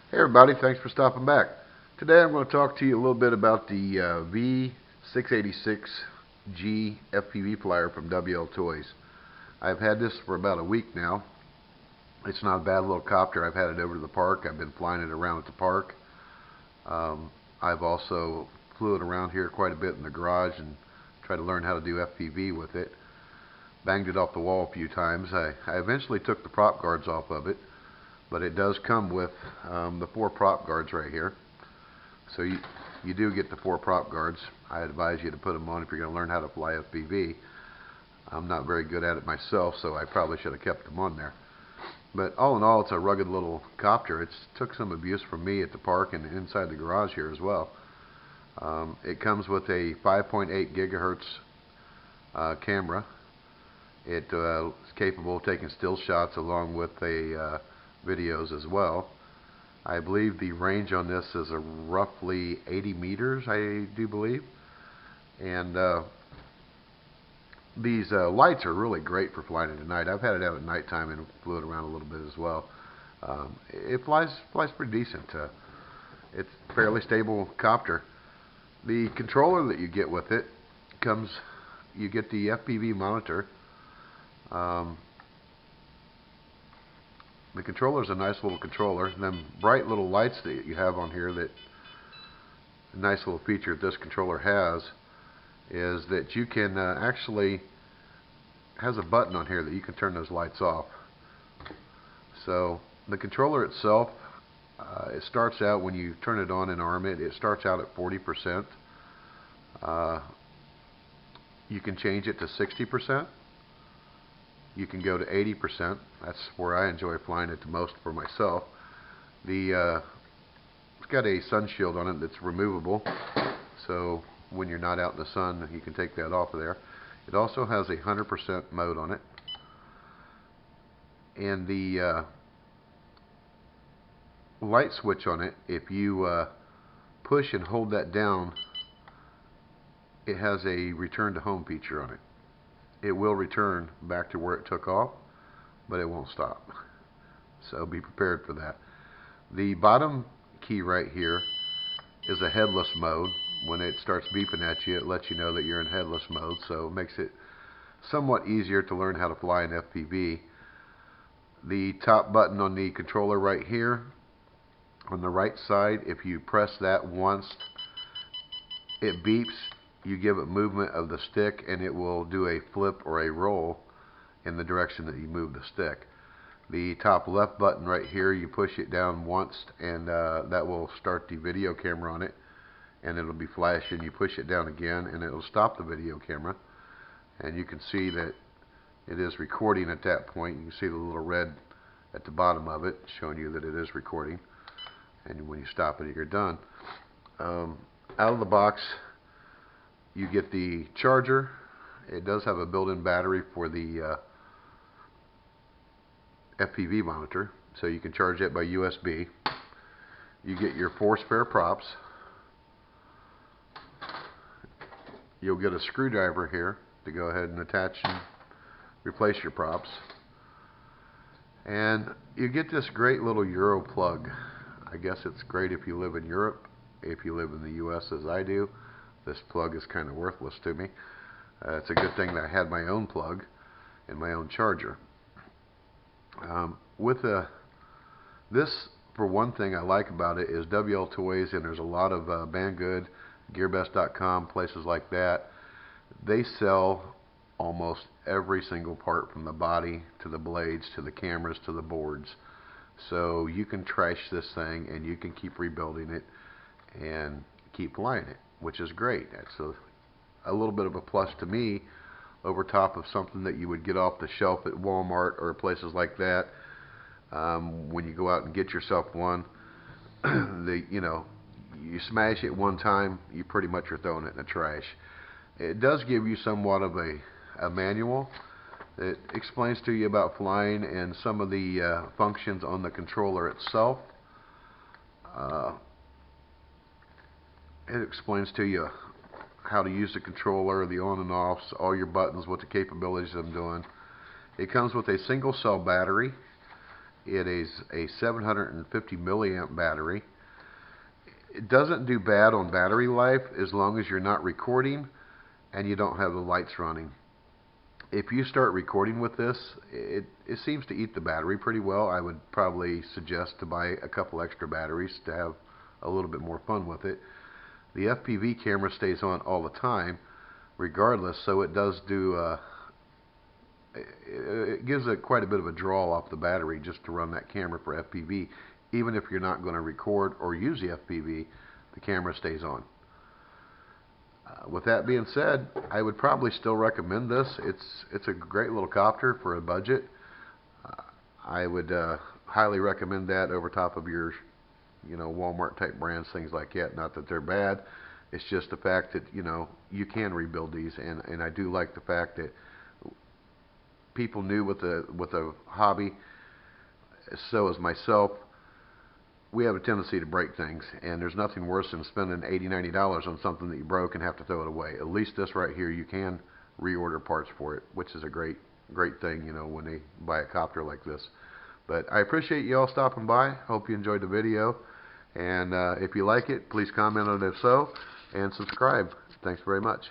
Hey everybody, thanks for stopping back. Today I'm going to talk to you a little bit about the V686g FPV flyer from WL Toys. I've had this for about a week now. It's not a bad little copter. I've had it over to the park. I've been flying it around at the park. I've also flew it around here quite a bit in the garage and tried to learn how to do FPV with it. Banged it off the wall a few times. I eventually took the prop guards off of it. But it does come with the 4 prop guards right here. So you do get the 4 prop guards. I advise you to put them on if you're going to learn how to fly FPV. I'm not very good at it myself, so I probably should have kept them on there. But all in all, it's a rugged little copter. It took some abuse from me at the park and inside the garage here as well. It comes with a 5.8 gigahertz camera. It is capable of taking still shots along with a videos as well. I believe the range on this is a roughly 80 meters, I do believe. And these lights are really great for flying it at night. I've had it out at nighttime and flew it around a little bit as well. It flies pretty decent. It's a fairly stable copter. The controller that you get with it you get the FPV monitor. The controller is a nice little controller. And then bright little lights that you have on here, that a nice little feature that this controller has is that you can actually has a button on here that you can turn those lights off. So the controller itself, it starts out when you turn it on and arm it. It starts out at 40%. You can change it to 60%. You can go to 80%. That's where I enjoy flying it the most for myself. It's got a sun shield on it that's removable, so when you're not out in the sun, you can take that off of there. It also has a 100% mode on it, and the light switch on it, if you push and hold that down, it has a return to home feature on it. It will return back to where it took off, but it won't stop. So be prepared for that. The bottom key right here is a headless mode. When it starts beeping at you, it lets you know that you're in headless mode, so it makes it somewhat easier to learn how to fly an FPV. The top button on the controller right here, on the right side, if you press that once, it beeps. You give it movement of the stick and it will do a flip or a roll in the direction that you move the stick. The top left button right here, you push it down once and that will start the video camera on it, and it'll be flashing. You push it down again and it'll stop the video camera, and you can see that it is recording at that point. You can see the little red at the bottom of it showing you that it is recording, and when you stop it, you're done. Out of the box, you get the charger. It does have a built-in battery for the FPV monitor, so you can charge it by USB. You get your 4 spare props. You'll get a screwdriver here to go ahead and attach and replace your props. And you get this great little Euro plug. I guess it's great if you live in Europe. If you live in the US, as I do, this plug is kind of worthless to me. It's a good thing that I had my own plug and my own charger. This, for one thing I like about it, is WL Toys, and there's a lot of Banggood, Gearbest.com, places like that. They sell almost every single part, from the body to the blades to the cameras to the boards. So you can trash this thing and you can keep rebuilding it and keep flying it, which is great. That's a little bit of a plus to me over top of something that you would get off the shelf at Walmart or places like that. When you go out and get yourself one, you smash it one time, you pretty much are throwing it in the trash. It does give you somewhat of a manual that explains to you about flying and some of the functions on the controller itself. It explains to you how to use the controller, the on and offs, all your buttons, what the capabilities of them doing. It comes with a single cell battery It is a 750 milliamp battery. It doesn't do bad on battery life as long as you're not recording and you don't have the lights running. If you start recording with this, it seems to eat the battery pretty well. I would probably suggest to buy a couple extra batteries to have a little bit more fun with it. The FPV camera stays on all the time regardless, so it does do it gives it quite a bit of a draw off the battery just to run that camera for FPV. Even if you're not going to record or use the FPV, the camera stays on. With that being said, I would probably still recommend this. It's a great little copter for a budget. I would highly recommend that over top of your, Walmart type brands, things like that. Not that they're bad. It's just the fact that you can rebuild these, and I do like the fact that people new with a hobby, so as myself, we have a tendency to break things, and there's nothing worse than spending $80, $90 on something that you broke and have to throw it away. At least this right here, you can reorder parts for it, which is a great thing, when they buy a copter like this. But I appreciate you all stopping by. Hope you enjoyed the video, and if you like it, please comment on it if so, and subscribe. Thanks very much.